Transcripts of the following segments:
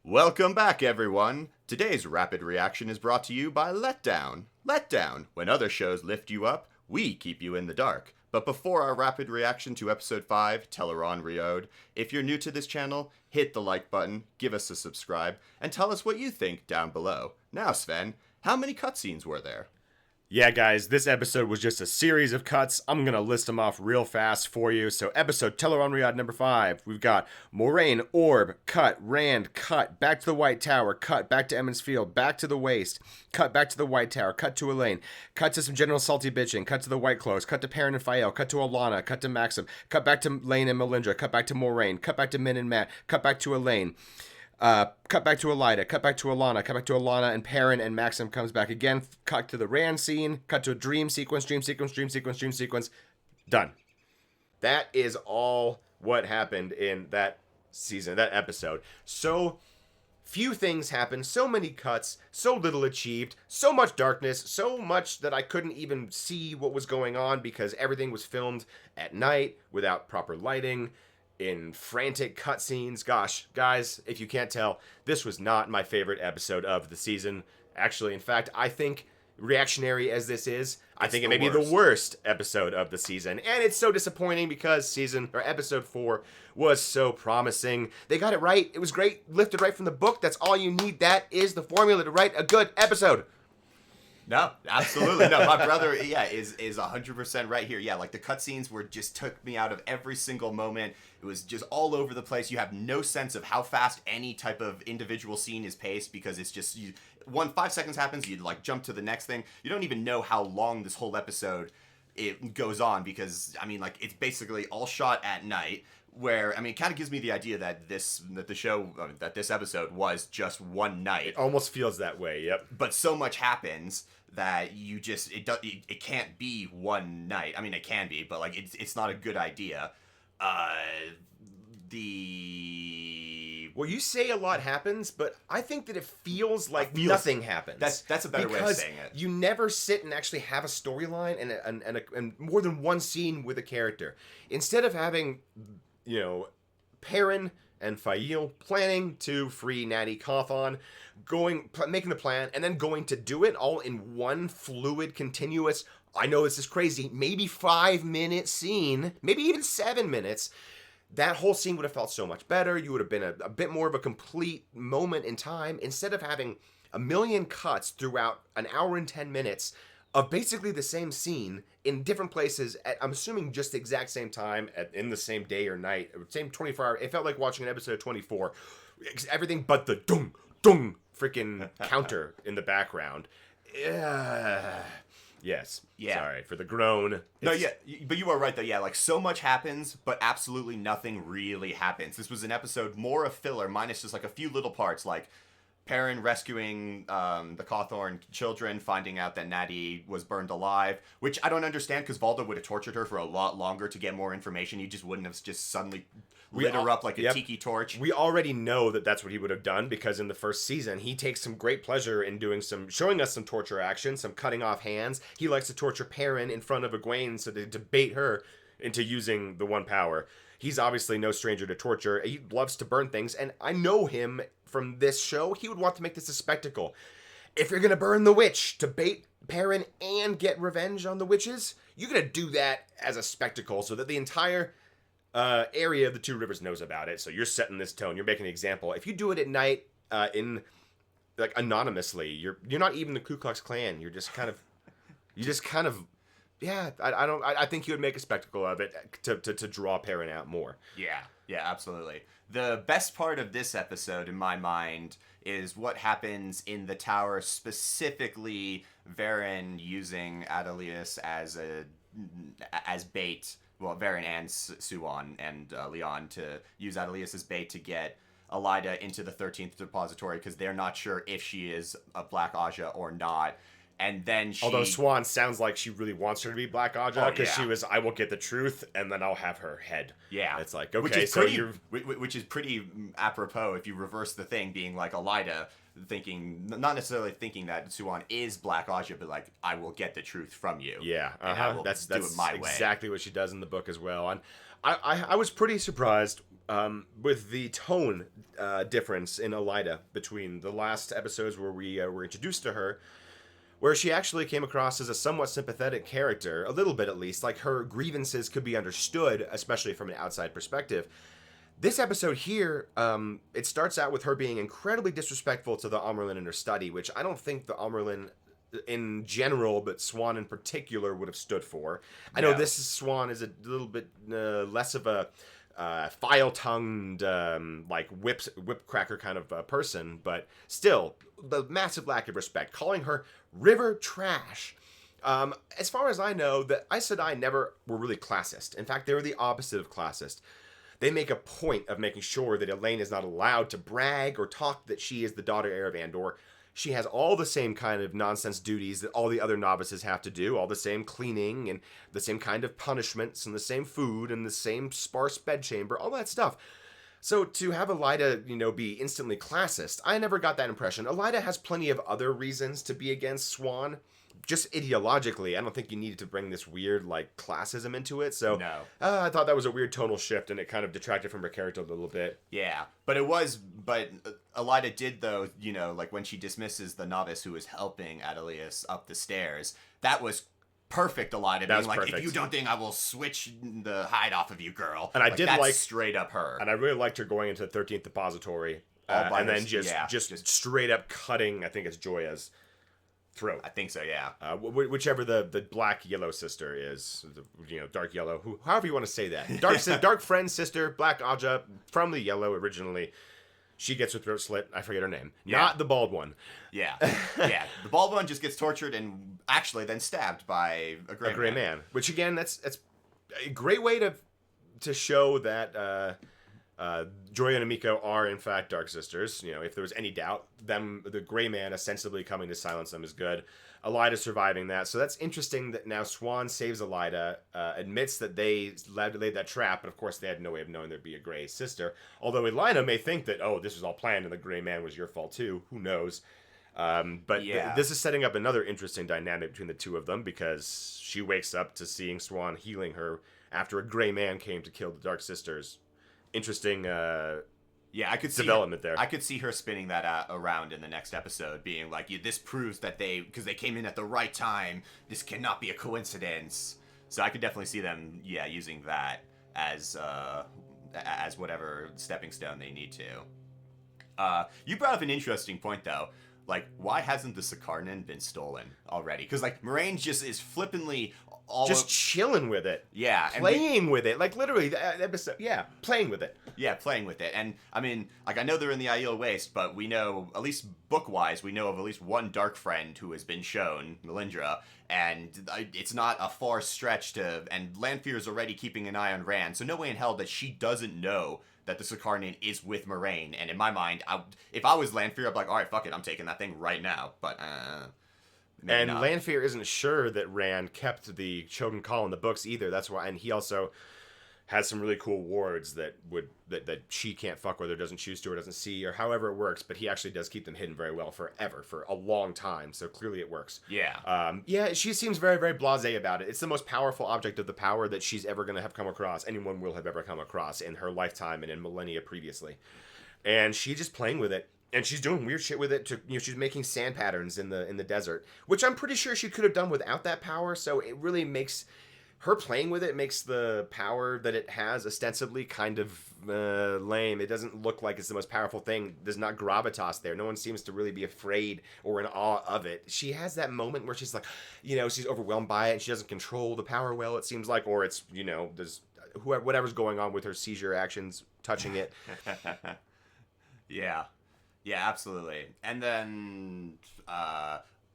Welcome back, everyone. Today's rapid reaction is brought to you by Letdown. Letdown. When other shows lift you up, we keep you in the dark. But before our rapid reaction to episode 5, Tel'aran'rhiod, if you're new to this channel, hit the like button, give us a subscribe, and tell us what you think down below. Now, Sven, how many cutscenes were there? Yeah, guys, this episode was just a series of cuts. I'm going to list them off real fast for you. So, episode Tel'aran'rhiod number 5. We've got Moraine, Orb, cut, Rand, cut, back to the White Tower, cut, back to Emmons Field, back to the Waste, cut, back to the White Tower, cut to Elaine, cut to some general salty bitching, cut to the White Clothes, cut to Perrin and Fael, cut to Alana, cut to Maxim, cut back to Lane and Melindra, cut back to Moraine, cut back to Min and Matt, cut back to Elaine. Cut back to Elida, cut back to Alana, cut back to Alana and Perrin, and Maxim comes back again. Cut to the Rand scene, cut to a dream sequence. Done. That is all what happened in that season, that episode. So few things happened, so many cuts, so little achieved, so much darkness, so much that I couldn't even see what was going on because everything was filmed at night without proper lighting. In frantic cutscenes. Gosh, guys, if you can't tell, this was not my favorite episode of the season. Actually, in fact, I think, reactionary as this is, I think it may be the worst episode of the season. And it's so disappointing because episode 4 was so promising. They got it right. It was great. Lifted right from the book. That's all you need. That is the formula to write a good episode. No, absolutely. No, my brother, is 100% right here. Yeah, like the cutscenes just took me out of every single moment. It was just all over the place. You have no sense of how fast any type of individual scene is paced because it's just 5 seconds happens, you like jump to the next thing. You don't even know how long this whole episode it goes on because it's basically all shot at night. Where it kind of gives me the idea that this episode was just one night. It almost feels that way. Yep. But so much happens that it can't be one night. It can be, but it's not a good idea. Well, you say a lot happens, but I think that it feels like nothing happens. That's a better way of saying it. You never sit and actually have a storyline and more than one scene with a character. Instead of having, Perrin and Fael planning to free Natty Cawthon, making the plan, and then going to do it all in one fluid, continuous, I know this is crazy, maybe 5-minute scene, maybe even 7 minutes. That whole scene would have felt so much better. You would have been a bit more of a complete moment in time instead of having a million cuts throughout an hour and 10 minutes of basically the same scene in different places at, I'm assuming, just the exact same time in the same day or night, same 24 hour. It felt like watching an episode 24. Everything but the dung, dung freaking counter in the background. Yes. Yeah. Sorry for the groan. No, yeah, but you are right though. Yeah, so much happens, but absolutely nothing really happens. This was an episode more of filler, minus just a few little parts, like Perrin rescuing the Cawthorn children, finding out that Natty was burned alive, which I don't understand because Valdo would have tortured her for a lot longer to get more information. He just wouldn't have just suddenly lit her up like a tiki torch. We already know that that's what he would have done because in the first season, he takes some great pleasure in showing us some torture action, some cutting off hands. He likes to torture Perrin in front of Egwene so to debate her into using the one power. He's obviously no stranger to torture. He loves to burn things, and I know him from this show. He would want to make this a spectacle. If you're going to burn the witch to bait Perrin and get revenge on the witches, you're going to do that as a spectacle so that the entire area of the Two Rivers knows about it. So you're setting this tone. You're making an example. If you do it at night anonymously, you're not even the Ku Klux Klan. You're just kind of... Yeah, I think he would make a spectacle of it to draw Perrin out more. Yeah, absolutely. The best part of this episode, in my mind, is what happens in the tower, specifically Varen using Adelius as bait. Well, Varen and Suon and Leon to use Adelius as bait to get Elida into the 13th depository because they're not sure if she is a Black Aja or not. And then although Swan sounds like she really wants her to be Black Aja because she was, I will get the truth and then I'll have her head. Yeah. It's like, okay, which is pretty apropos if you reverse the thing, being like Elida not necessarily thinking that Suon is Black Aja, but I will get the truth from you. Yeah. And I will that's do it my way. Exactly what she does in the book as well. And I was pretty surprised with the tone difference in Elida between the last episodes where we were introduced to her, where she actually came across as a somewhat sympathetic character, a little bit at least, like her grievances could be understood, especially from an outside perspective. This episode here, it starts out with her being incredibly disrespectful to the Amyrlin in her study, which I don't think the Amyrlin in general, but Swan in particular, would have stood for. I know this Swan is a little bit less of a file-tongued, like whip cracker kind of person, but still, the massive lack of respect. Calling her river trash. As far as I know, the Aes Sedai never were really classist. In fact, they were the opposite of classist. They make a point of making sure that Elaine is not allowed to brag or talk that she is the daughter heir of Andor. She has all the same kind of nonsense duties that all the other novices have to do, all the same cleaning and the same kind of punishments and the same food and the same sparse bedchamber, all that stuff. So to have Elida, be instantly classist, I never got that impression. Elida has plenty of other reasons to be against Swan. Just ideologically, I don't think you needed to bring this weird, classism into it. So no. I thought that was a weird tonal shift, and it kind of detracted from her character a little bit. Yeah, but Elida did, though, when she dismisses the novice who was helping Adelius up the stairs, that was perfect, Elida being like, perfect. If you don't think I will switch the hide off of you, girl. And I did that's straight up her. And I really liked her going into the 13th Depository, and then just straight up cutting, I think it's Joya's throat. I think so, yeah. Whichever the black yellow sister is, dark yellow, however you want to say that. Dark friend sister, black Aja, from the yellow originally. She gets her throat slit. I forget her name. Yeah. Not the bald one. Yeah. Yeah. The bald one just gets tortured and actually then stabbed by a gray man. Which again, that's a great way to show that Joya and Amiko are in fact dark sisters. If there was any doubt, the gray man ostensibly coming to silence them is good. Elida surviving that, so that's interesting that now Swan saves Elida, admits that they laid that trap, but of course they had no way of knowing there'd be a gray sister. Although Elida may think that, this was all planned and the gray man was your fault too. Who knows? But this is setting up another interesting dynamic between the two of them, because she wakes up to seeing Swan healing her after a gray man came to kill the dark sisters. Interesting I could see development there. I could see her spinning that around in the next episode, being like, this proves that because they came in at the right time, this cannot be a coincidence. So I could definitely see them, using that as whatever stepping stone they need to. You brought up an interesting point, though. Why hasn't the Sicarnan been stolen already? Because, Moraine just is flippantly chilling with it. Yeah. Playing with it. Literally, the episode. Yeah, playing with it. Yeah, playing with it. And, I mean, I know they're in the Aiel Waste, but we know, at least book-wise, we know of at least one dark friend who has been shown, Melindra, and it's not a far stretch and Lanfear is already keeping an eye on Rand, so no way in hell that she doesn't know that the Sicarnan is with Moraine. And in my mind, if I was Lanfear, I'd be like, all right, fuck it, I'm taking that thing right now. But, and not. Lanfear isn't sure that Rand kept the Chosen Call in the books either. That's why, and he also has some really cool wards that she can't fuck with or doesn't choose to or doesn't see or however it works. But he actually does keep them hidden very well for a long time. So clearly it works. Yeah. She seems very, very blasé about it. It's the most powerful object of the power that she's ever going to have come across. Anyone will have ever come across in her lifetime and in millennia previously. And she's just playing with it. And she's doing weird shit with it. She's making sand patterns in the desert, which I'm pretty sure she could have done without that power. So it really makes her playing with it makes the power that it has ostensibly kind of lame. It doesn't look like it's the most powerful thing. There's not gravitas there. No one seems to really be afraid or in awe of it. She has that moment where she's like, she's overwhelmed by it and she doesn't control the power well, it seems like, or it's, there's whatever's going on with her seizure actions touching it. Yeah, absolutely. And then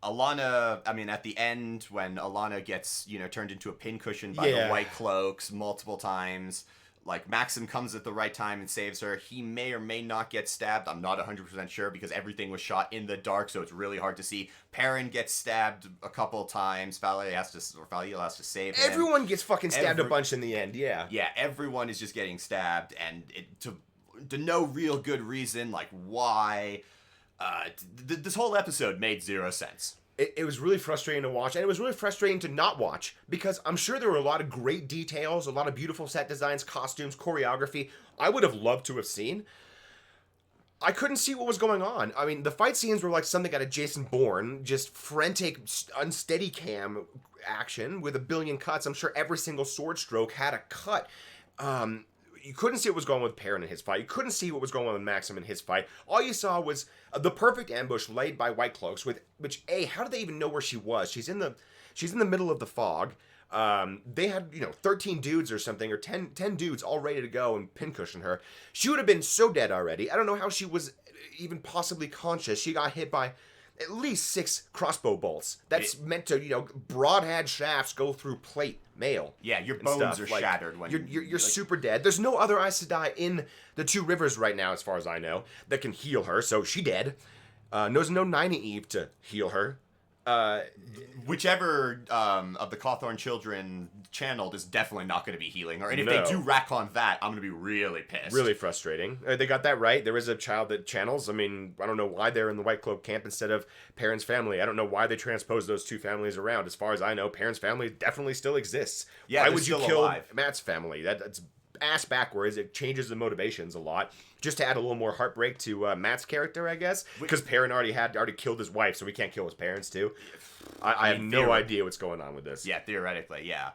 Alana, at the end, when Alana gets, turned into a pincushion by the White Cloaks multiple times, Maxim comes at the right time and saves her. He may or may not get stabbed. I'm not 100% sure because everything was shot in the dark, so it's really hard to see. Perrin gets stabbed a couple times. Faliel has to save him. Everyone gets fucking stabbed a bunch in the end, yeah. Yeah, everyone is just getting stabbed, and to no real good reason, why. This whole episode made zero sense. it was really frustrating to watch, and it was really frustrating to not watch, because I'm sure there were a lot of great details, a lot of beautiful set designs, costumes, choreography I would have loved to have seen. I couldn't see what was going on. I mean, the fight scenes were like something out of Jason Bourne, just frantic, unsteady cam action with a billion cuts. I'm sure every single sword stroke had a cut. You couldn't see what was going on with Perrin in his fight. You couldn't see what was going on with Maxim in his fight. All you saw was the perfect ambush laid by White Cloaks. How did they even know where she was? She's in the middle of the fog. They had 13 dudes or something, or 10 dudes all ready to go and pincushion her. She would have been so dead already. I don't know how she was even possibly conscious. She got hit by at least 6 crossbow bolts. That's meant to, broadhead shafts go through plate, mail. Yeah, your bones are shattered when you're super dead. There's no other Aes Sedai in the Two Rivers right now, as far as I know, that can heal her. So she dead. There's no Nynaeve to heal her. Whichever of the Cawthorn children channeled is definitely not going to be healing her. And if No. they do retcon that, I'm going to be really pissed. Really frustrating. They got that right. There is a child that channels. I mean, I don't know why they're in the White Cloak camp instead of Perrin's family. I don't know why they transposed those two families around. As far as I know, Perrin's family definitely still exists. Yeah, why they're would you still kill alive. Matt's family? That's ass backwards. It changes the motivations a lot. Just to add a little more heartbreak to Matt's character, I guess. Because Perrin already killed his wife, so we can't kill his parents too. I have no idea what's going on with this. Yeah, theoretically, yeah.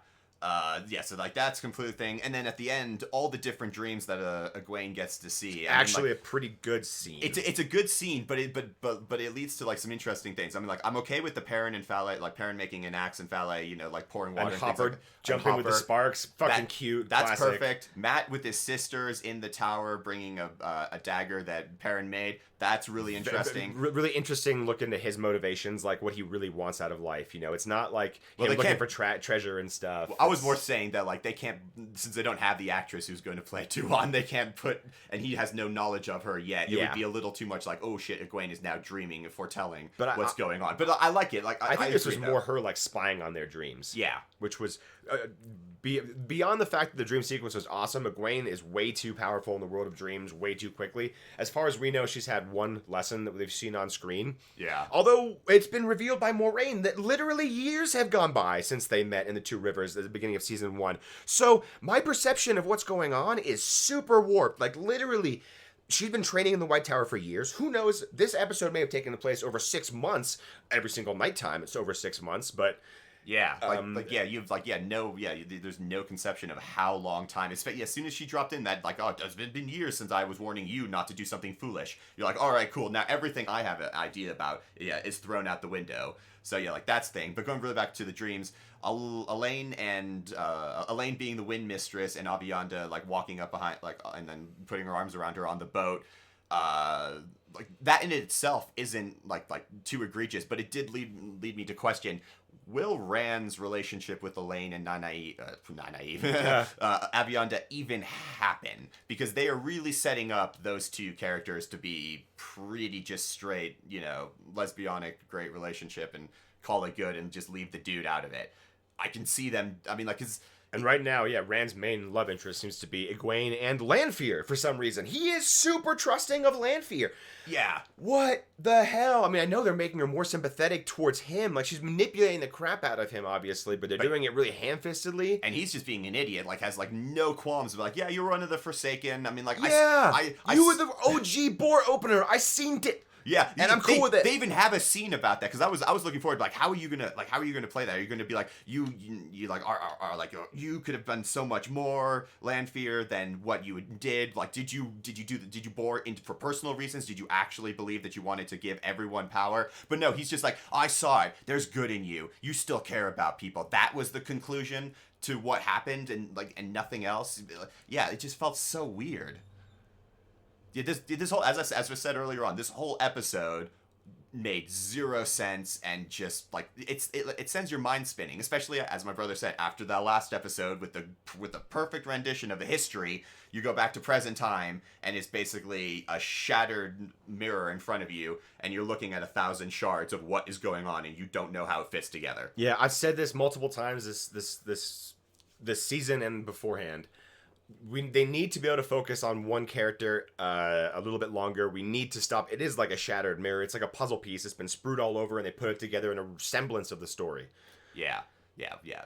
So like that's completely thing, and then at the end, all the different dreams that Egwene gets to see. Actually, a pretty good scene. It's a good scene, but it leads to like some interesting things. I mean, like I'm okay with the Perrin and Falae, like Perrin making an axe and Falae, like pouring water and and Hopper things jumping with the sparks, fucking cute. That's classic. perfect. Matt with his sisters in the tower bringing a dagger that Perrin made. That's really interesting. Really interesting look into his motivations, like what he really wants out of life. It's not like him looking for treasure and stuff. Well, I was more saying that like they can't, since they don't have the actress who's going to play Tuon, they can't put, and he has no knowledge of her yet. It would be a little too much like, oh shit, Egwene is now dreaming and foretelling what's going on. But I like it. Like I think this was more her like spying on their dreams. Yeah, which was beyond the fact that the dream sequence was awesome. Egwene is way too powerful in the world of dreams, way too quickly. As far as we know, she's had one lesson that we've seen on screen. Yeah. Although it's been revealed by Moiraine that literally years have gone by since they met in the Two Rivers at the beginning of season 1. So my perception of what's going on is super warped. Like literally, she's been training in the White Tower for years. Who knows? This episode may have taken place over 6 months. Every single nighttime, it's over 6 months, but. Yeah, there's no conception of how long time. As soon as she dropped in that, like, oh, it's been years since I was warning you not to do something foolish. You're like, all right, cool. Now everything I have an idea about, is thrown out the window. So yeah, like that's thing. But going really back to the dreams, Elaine being the Wind Mistress and Avianda like walking up behind, like, and then putting her arms around her on the boat. Like that in itself isn't like too egregious, but it did lead me to question: will Rand's relationship with Elaine and Avianda even happen? Because they are really setting up those two characters to be pretty just straight, lesbianic, great relationship and call it good and just leave the dude out of it. I can see them. I mean, like, And right now, Rand's main love interest seems to be Egwene and Lanfear for some reason. He is super trusting of Lanfear. Yeah. What the hell? I mean, I know they're making her more sympathetic towards him. Like, she's manipulating the crap out of him, obviously, but they're doing it really ham-fistedly. And he's just being an idiot, like, has, like, no qualms. Like, yeah, you're one of the Forsaken. I mean, like, you were the OG boar opener. I seen it. Yeah, and I'm cool with it. They even have a scene about that because I was looking forward to, like, how are you gonna play that? Are you gonna be like you like are like you could have done so much more, Lanfear, than what you did? Like, did you bore into for personal reasons? Did you actually believe that you wanted to give everyone power? But no, he's just like, I saw it. There's good in you. You still care about people. That was the conclusion to what happened, and nothing else. Yeah, it just felt so weird. This whole, as I said earlier on, this whole episode made zero sense and just like it sends your mind spinning. Especially as my brother said, after that last episode with the perfect rendition of the history, you go back to present time and it's basically a shattered mirror in front of you, and you're looking at 1,000 shards of what is going on, and you don't know how it fits together. Yeah, I've said this multiple times this season and beforehand. they need to be able to focus on one character a little bit longer. We need to stop. It is like a shattered mirror. It's like a puzzle piece. It's been sprued all over, and they put it together in a semblance of the story. Yeah.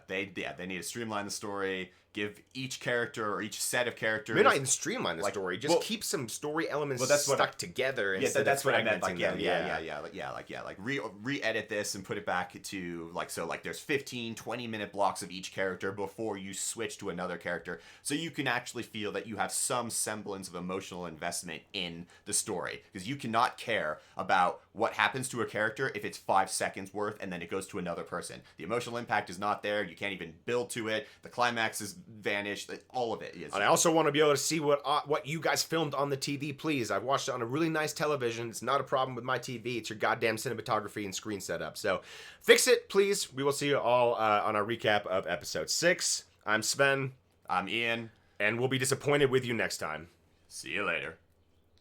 They need to streamline the story, give each character or each set of characters. Maybe not even streamline the story. Just keep some story elements stuck together. Yeah, that's what I meant. Like, them. Like re-edit this and put it back to like, so like there's 15, 20-minute blocks of each character before you switch to another character, so you can actually feel that you have some semblance of emotional investment in the story, because you cannot care about what happens to a character if it's 5 seconds worth and then it goes to another person. The emotional impact is not there. You can't even build to it. The climax is vanished. All of it is. And I also want to be able to see what you guys filmed on the TV, please. I've watched it on a really nice television. It's not a problem with my TV. It's your goddamn cinematography and screen setup. So fix it, please. We will see you all on our recap of episode 6. I'm Sven. I'm Ian. And we'll be disappointed with you next time. See you later.